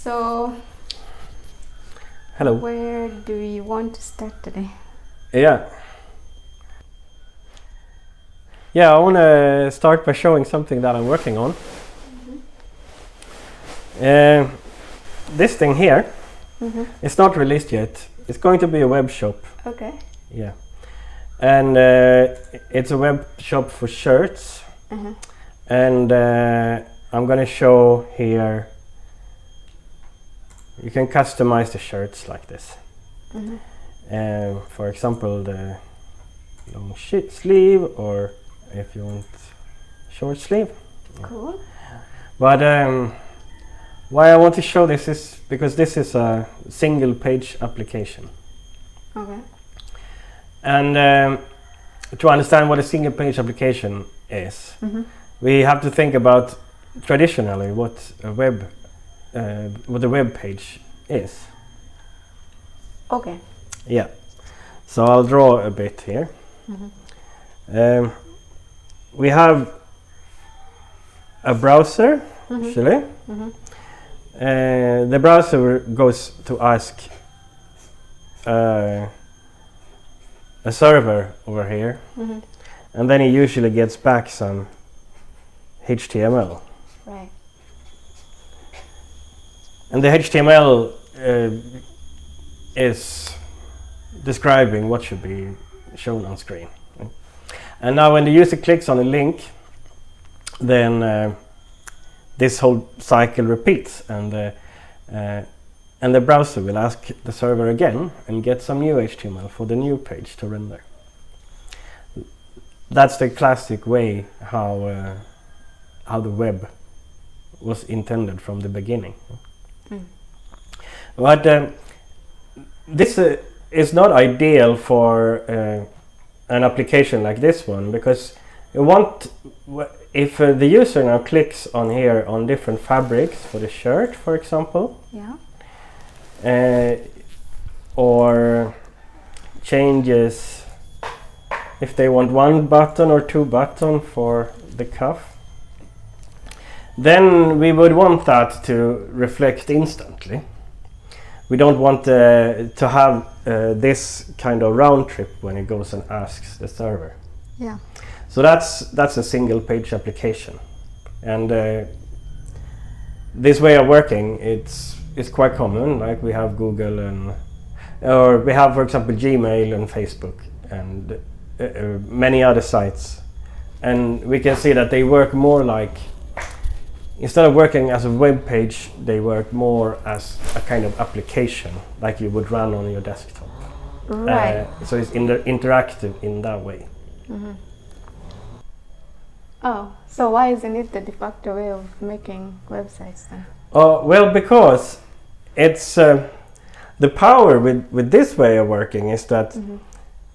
So, hello. Where do we want to start today? Yeah, I want to start by showing something that I'm working on. This thing here, it's not released yet. It's going to be a web shop. Okay. Yeah, and it's a web shop for shirts. And I'm going to show here. You can customize the shirts like this. For example, the long sleeve, or if you want short sleeve. Cool. But why I want to show this is because this is a single page application. Okay. And to understand what a single page application is, we have to think about traditionally what a web page is. Okay. Yeah. So I'll draw a bit here. We have a browser, actually. The browser goes to ask a server over here, and then he usually gets back some HTML. Right. And the HTML is describing what should be shown on screen. And now when the user clicks on a link, then this whole cycle repeats, and the browser will ask the server again and get some new HTML for the new page to render. That's the classic way how the web was intended from the beginning. But this is not ideal for an application like this one, because you want, if the user now clicks on here on different fabrics for the shirt, for example, or changes, if they want one button or two buttons for the cuff, then we would want that to reflect instantly. We don't want to have this kind of round trip when it goes and asks the server. Yeah. So that's a single page application, and this way of working it's quite common. Like we have Google or we have, for example, Gmail and Facebook and many other sites, and we can see that they work more like, instead of working as a web page, they work more as a kind of application, like you would run on your desktop. Right. So it's interactive in that way. Oh, so why isn't it the de facto way of making websites then? Oh, well, because it's the power with this way of working is that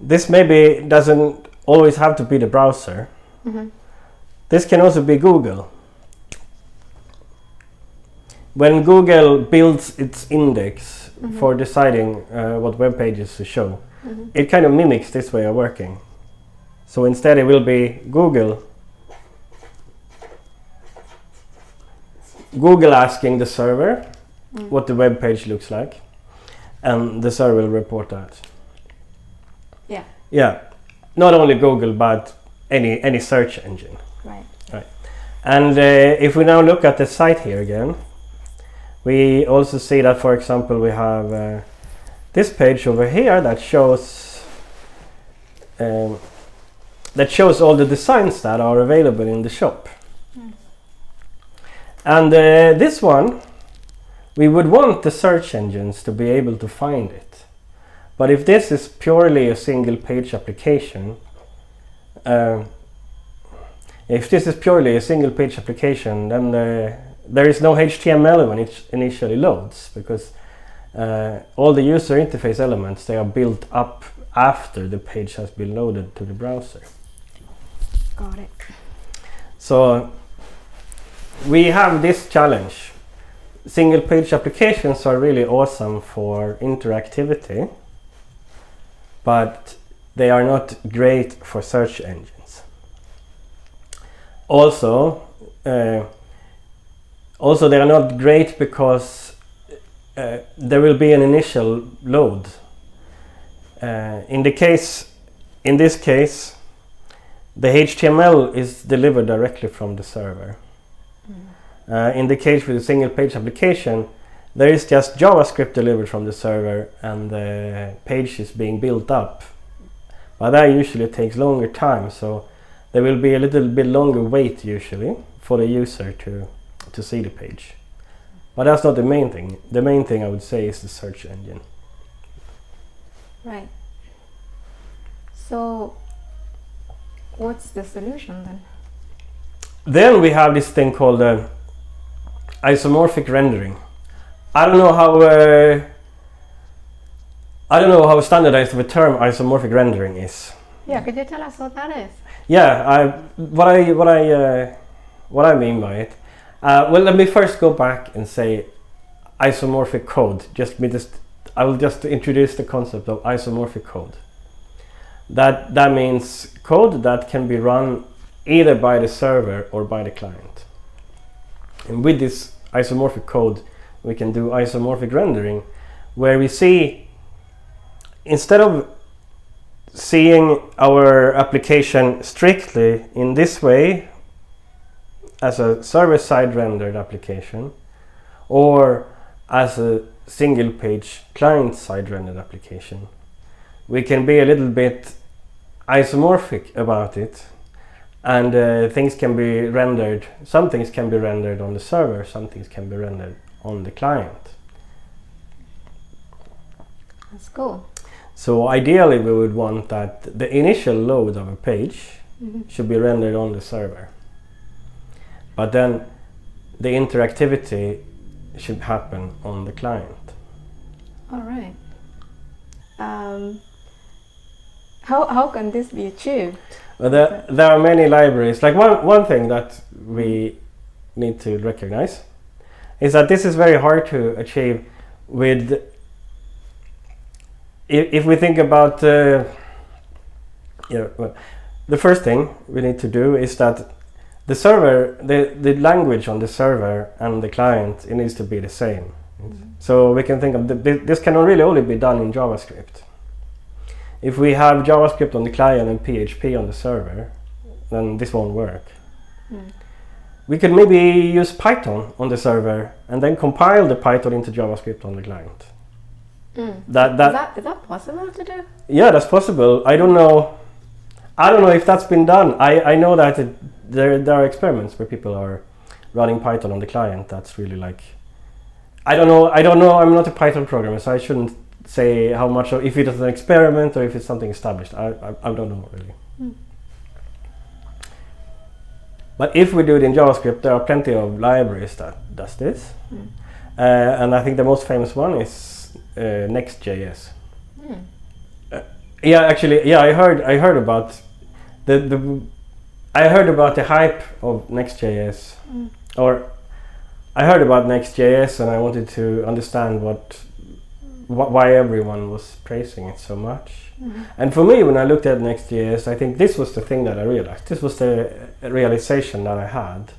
this maybe doesn't always have to be the browser. This can also be Google. When Google builds its index for deciding what web pages to show, it kind of mimics this way of working. So instead it will be Google asking the server what the web page looks like, and the server will report that. Yeah. Yeah, not only Google but any search engine. Right. And if we now look at the site here again, we also see that, for example, we have this page over here that shows all the designs that are available in the shop. And this one, we would want the search engines to be able to find it. But if this is purely a single page application, then there is no HTML when it initially loads, because all the user interface elements, they are built up after the page has been loaded to the browser. Got it. So we have this challenge. Single page applications are really awesome for interactivity, but they are not great for search engines. Also, they are not great because there will be an initial load. In this case, the HTML is delivered directly from the server. In the case with a single page application, there is just JavaScript delivered from the server and the page is being built up. But that usually takes longer time, so there will be a little bit longer wait usually for the user to see the page. But that's not the main thing. The main thing I would say is the search engine. Right. So what's the solution then? Then we have this thing called isomorphic rendering. I don't know how standardized of a term isomorphic rendering is. Yeah, could you tell us what that is? Yeah, what I mean by it. Well, let me first go back and say isomorphic code. I will just introduce the concept of isomorphic code. That means code that can be run either by the server or by the client. And with this isomorphic code, we can do isomorphic rendering, where we see, instead of seeing our application strictly in this way as a server-side rendered application or as a single page client-side rendered application, we can be a little bit isomorphic about it, and things can be rendered, some things can be rendered on the server, some things can be rendered on the client. That's cool. So ideally we would want that the initial load of a page should be rendered on the server, but then the interactivity should happen on the client. All right. How can this be achieved? Well, there are many libraries. Like one thing that we need to recognize is that this is very hard to achieve with, if we think about well, the first thing we need to do is that the server, the language on the server and the client, it needs to be the same. So we can think of this can really only be done in JavaScript. If we have JavaScript on the client and PHP on the server, then this won't work. We could maybe use Python on the server and then compile the Python into JavaScript on the client. Is that possible to do? Yeah, that's possible. I don't know if that's been done. I know that there are experiments where people are running Python on the client. That's really like, I don't know. I'm not a Python programmer, so I shouldn't say how much, or if it is an experiment or if it's something established. I don't know really. But if we do it in JavaScript, there are plenty of libraries that does this, and I think the most famous one is Next.js. I heard about the hype of Next.js, or I heard about Next.js, and I wanted to understand why everyone was praising it so much. And for me, when I looked at Next.js, I think this was the thing that I realized. This was the realization that I had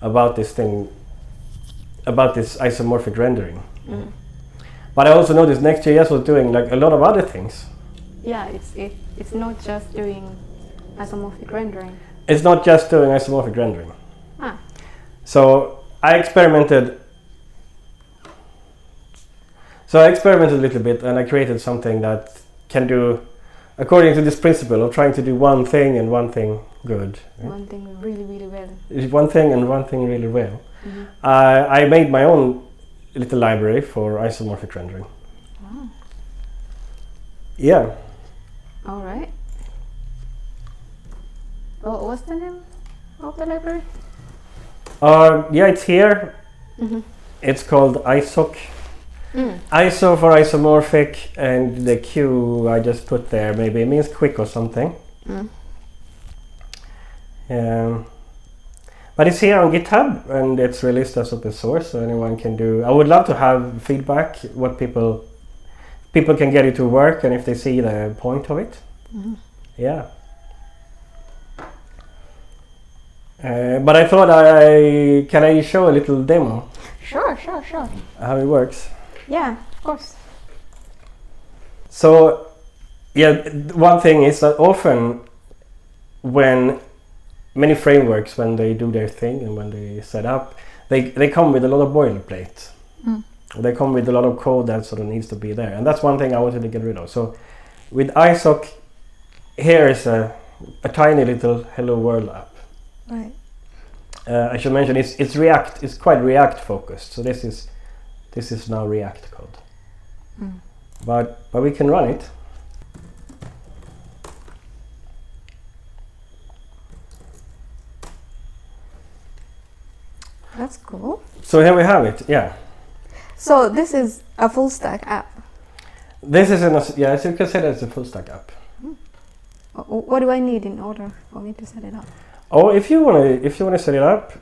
about this thing, about this isomorphic rendering. But I also noticed Next.js was doing like a lot of other things. Yeah, it's not just doing isomorphic rendering. It's not just doing isomorphic rendering. Ah. So I experimented a little bit, and I created something that can do, according to this principle of trying to do one thing and one thing good. One thing really, really well. One thing and one thing really well. I made my own little library for isomorphic rendering. Wow. Yeah. All right. What's the name of the library? Yeah, it's here. It's called Isoq. ISO for isomorphic, and the Q I just put there, maybe it means quick or something. But it's here on GitHub, and it's released as open source, so anyone can do. I would love to have feedback, what people can get it to work, and if they see the point of it. Yeah. But I thought can I show a little demo? Sure. How it works. Yeah, of course. So, yeah, one thing is that often when many frameworks, when they do their thing and when they set up, they come with a lot of boilerplate. They come with a lot of code that sort of needs to be there, and that's one thing I wanted to get rid of. So with Isoq, here is a tiny little hello world app. Right. I should mention it's React. It's quite React focused. So this is now React code. But we can run it. That's cool. So here we have it. Yeah. So this is a full stack app. This is yeah. So you can say that it's a full stack app. What do I need in order for me to set it up? Oh, if you wanna set it up,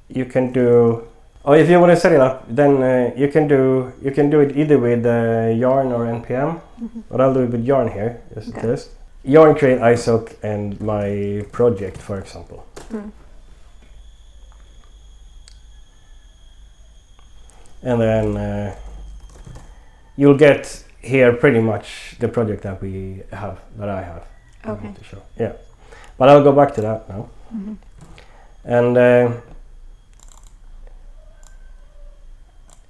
you can do. Oh, if you want to set it up, then you can do it either with Yarn or npm. But I'll do it with Yarn here, just a test. Yarn create Isoq and my project, for example. And then you'll get here pretty much the project that I have. Okay. To show. Yeah, but I'll go back to that now. And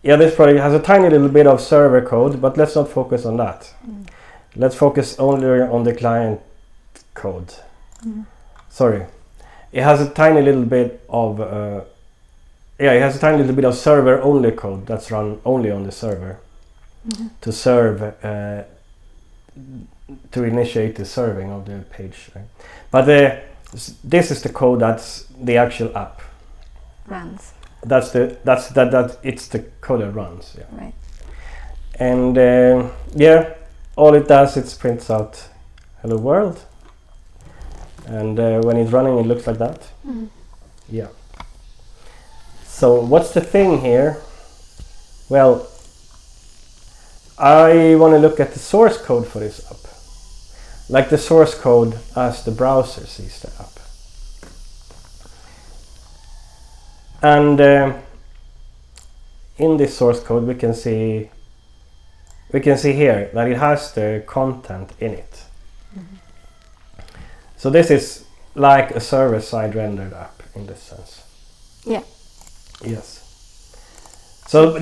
yeah, this project has a tiny little bit of server code, but let's not focus on that. Let's focus only on the client code. Sorry, it has a tiny little bit of it has a tiny little bit of server only code that's run only on the server to serve to initiate the serving of the page. Right? But this is the code that's the actual app Runs. It's the code that runs. Yeah. Right. And yeah, all it does is prints out hello world, and when it's running it looks like that. Yeah. So what's the thing here? Well, I want to look at the source code for this app, like the source code as the browser sees the app. And in this source code we can see here that it has the content in it. So this is like a server-side rendered app in this sense. Yeah. Yes. So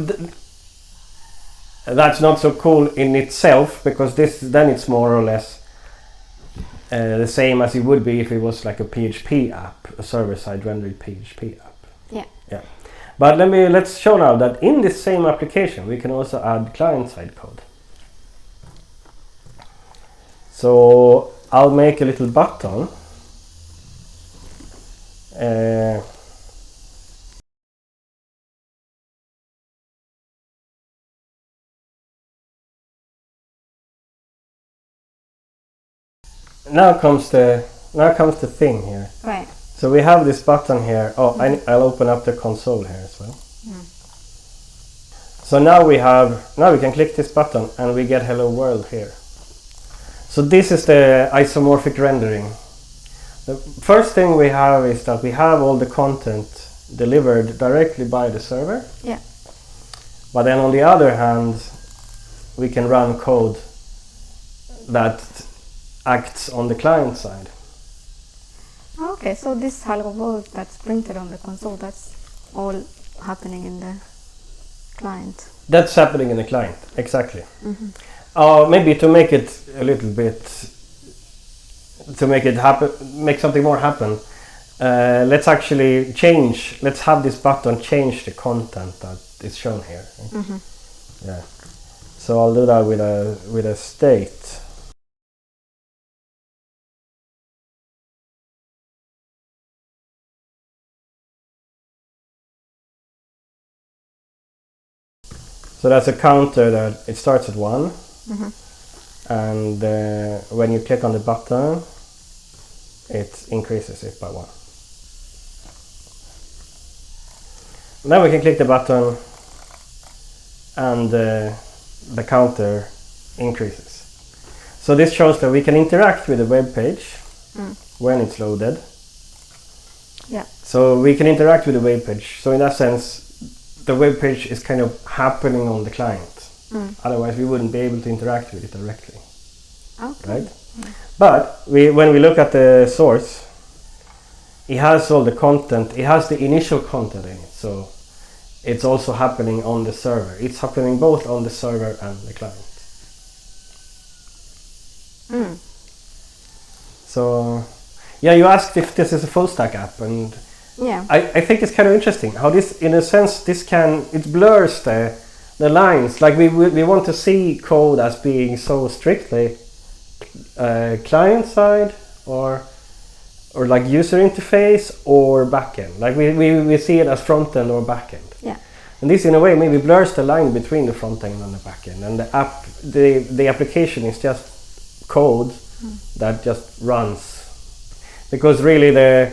that's not so cool in itself, because then it's more or less the same as it would be if it was like a PHP app, a server-side rendered PHP app. Yeah, but let's show now that in this same application we can also add client-side code. So I'll make a little button. Now comes the thing here. Right. So we have this button here. Oh, I'll open up the console here as well. So now we can click this button and we get hello world here. So this is the isomorphic rendering. The first thing we have is that we have all the content delivered directly by the server. Yeah. But then on the other hand, we can run code that acts on the client side. Okay, so this hello world that's printed on the console, that's all happening in the client. That's happening in the client, exactly. Maybe to make it a little bit, to make it happen, make something more happen, let's have this button change the content that is shown here. Right? Yeah. So I'll do that with a state. So that's a counter that it starts at 1, and when you click on the button, it increases it by 1. Now we can click the button, and the counter increases. So this shows that we can interact with the web page when it's loaded. Yeah. So we can interact with the web page. So in that sense, the web page is kind of happening on the client. Otherwise, we wouldn't be able to interact with it directly. Okay. Right? But when we look at the source, it has all the content. It has the initial content in it, so it's also happening on the server. It's happening both on the server and the client. So, yeah, you asked if this is a full stack app, and Yeah. I think it's kind of interesting how this, in a sense, it blurs the lines. Like we want to see code as being so strictly client side or like user interface or backend. Like we see it as front end or backend. Yeah. And this in a way maybe blurs the line between the front end and the backend. And the application is just code that just runs. Because really the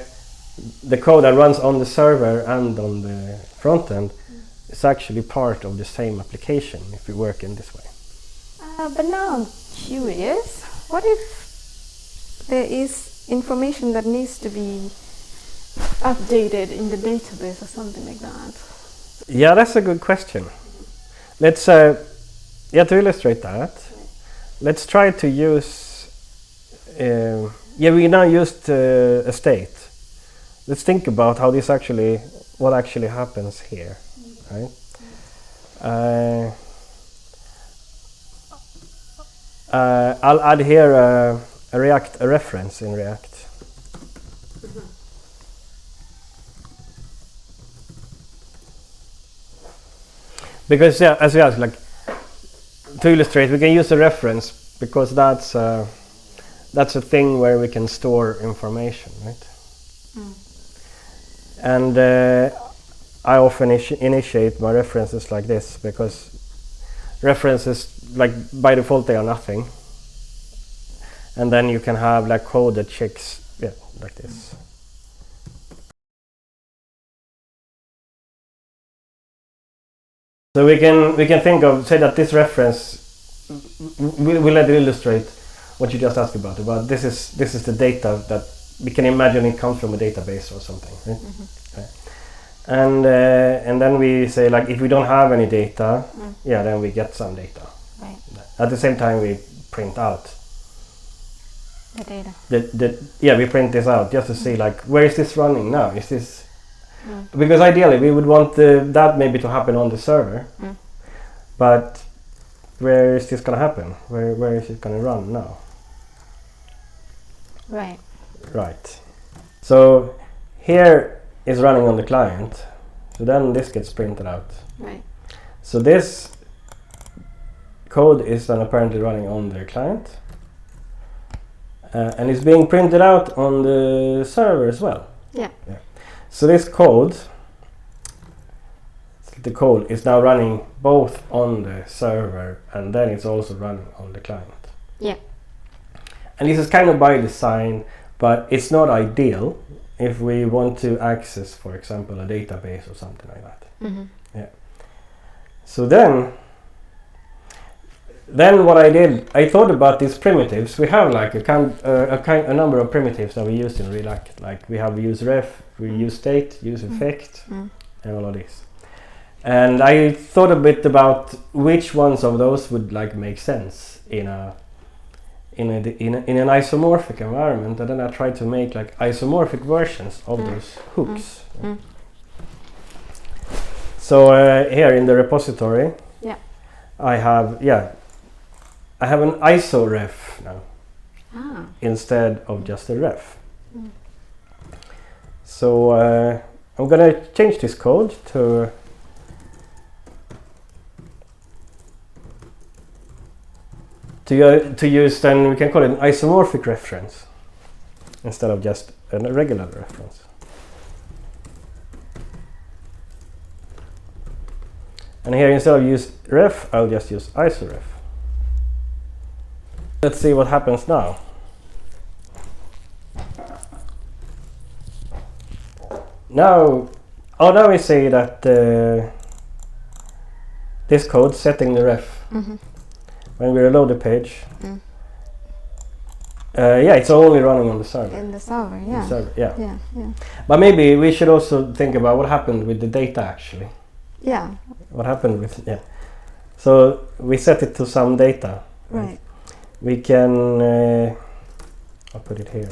code that runs on the server and on the front end is actually part of the same application if you work in this way. But now I'm curious, what if there is information that needs to be updated in the database or something like that? Yeah, that's a good question. Let's, to illustrate that, let's try to use, we now used a state. Let's think about how this what actually happens here, right? I'll add here a reference in React. Because as we asked, like to illustrate, we can use a reference because that's a thing where we can store information, right? And I often initiate my references like this because references, like by default, they are nothing. And then you can have like code that checks, like this. So we can think of, say that this reference, we'll let it illustrate what you just asked about this is the data that we can imagine it comes from a database or something, right? Right. And then we say like if we don't have any data, then we get some data. Right. At the same time we print out the data. We print this out just to see like where is this running now? Is this because ideally we would want that maybe to happen on the server, but where is this gonna happen? Where is it gonna run now? Right. Right. So here is running on the client. So then this gets printed out. Right. So this code is then apparently running on the client. And it's being printed out on the server as well. Yeah. So this code, the code is now running both on the server and then it's also running on the client. Yeah. And this is kind of by design, but it's not ideal if we want to access, for example, a database or something like that. Yeah. So then what I did, I thought about these primitives. We have like a number of primitives that we use in React. Like we have useRef, we use state, use effect, and all of these. And I thought a bit about which ones of those would like make sense in an isomorphic environment, and then I tried to make like isomorphic versions of those hooks. So here in the repository, I have an IsoRef now instead of just a ref. So I'm gonna change this code to use, then we can call it an isomorphic reference instead of just a regular reference. And here instead of useRef, I'll just use IsoRef. Let's see what happens now. Now we say that this code setting the ref. When we reload the page, it's only running on the server. In the server, yeah. The server, Yeah. But maybe we should also think about what happened with the data actually. Yeah. What happened with So we set it to some data. Right. We can. I'll put it here.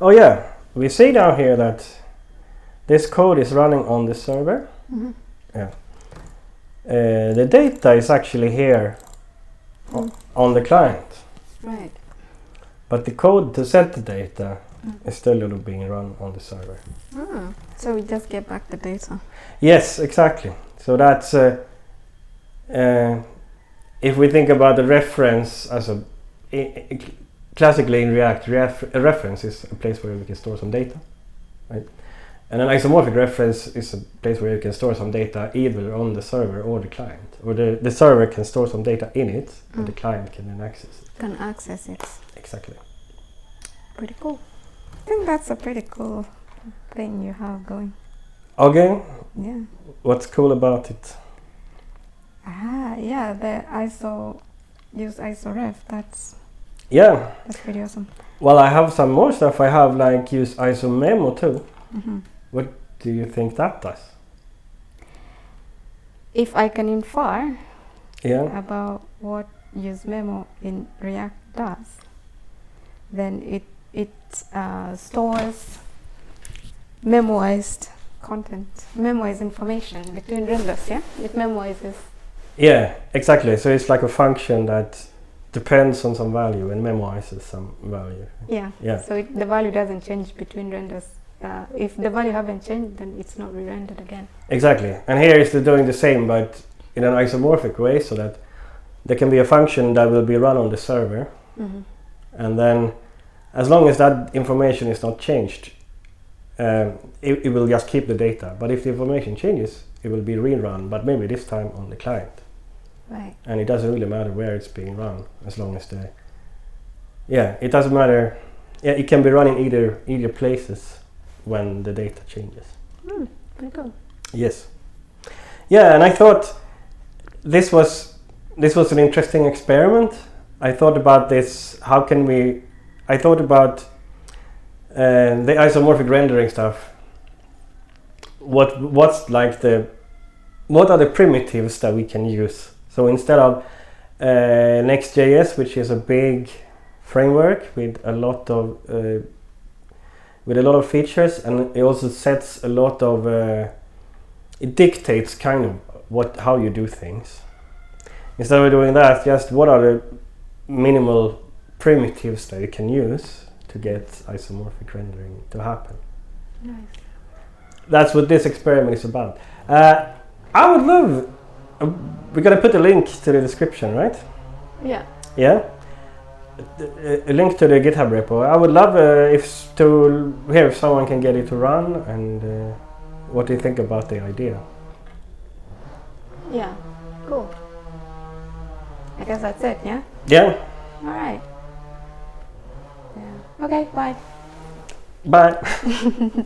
Oh yeah, we see down here that this code is running on the server. Mm-hmm. Yeah. The data is actually here on the client. Right. But the code to set the data is still being run on the server. So we just get back the data. Yes, exactly. So that's if we think about the reference as classically in React, a reference is a place where we can store some data, right? And an isomorphic reference is a place where you can store some data either on the server or the client. Or the server can store some data in it, and the client can then access it. Can access it. Exactly. Pretty cool. I think that's a pretty cool thing you have going. Okay. Yeah. What's cool about it? Yeah, the useIsoRef, that's pretty awesome. Well, I have some more stuff. I have like useIsoMemo too. Mm-hmm. What do you think that does? If I can infer Yeah. about what useMemo in React does, then it stores memoized content, memoized information between renders. Yeah, it memoizes. Yeah, exactly. So it's like a function that depends on some value and memoizes some value. Yeah. Yeah. So the value doesn't change between renders. If the value haven't changed, then it's not re-rendered again. Exactly. And here is doing the same, but in an isomorphic way, so that there can be a function that will be run on the server, and then as long as that information is not changed, it will just keep the data. But if the information changes, it will be rerun, but maybe this time on the client. Right. And it doesn't really matter where it's being run, as long as it doesn't matter. Yeah, it can be run in either places when the data changes. Pretty cool. Yes. Yeah, and I thought this was an interesting experiment. I thought about this. I thought about the isomorphic rendering stuff. What are the primitives that we can use? So instead of Next.js, which is a big framework with a lot of features, and it also sets a lot of it dictates kind of how you do things. Instead of doing that, just what are the minimal primitives that you can use to get isomorphic rendering to happen. Nice. That's what this experiment is about. I would love. We're gonna put a link to the description, right? Yeah. Yeah. A link to the GitHub repo. I would love if someone can get it to run, and what do you think about the idea? Yeah. Cool. I guess that's it. Yeah. Yeah. All right. Yeah. Okay. Bye. Bye.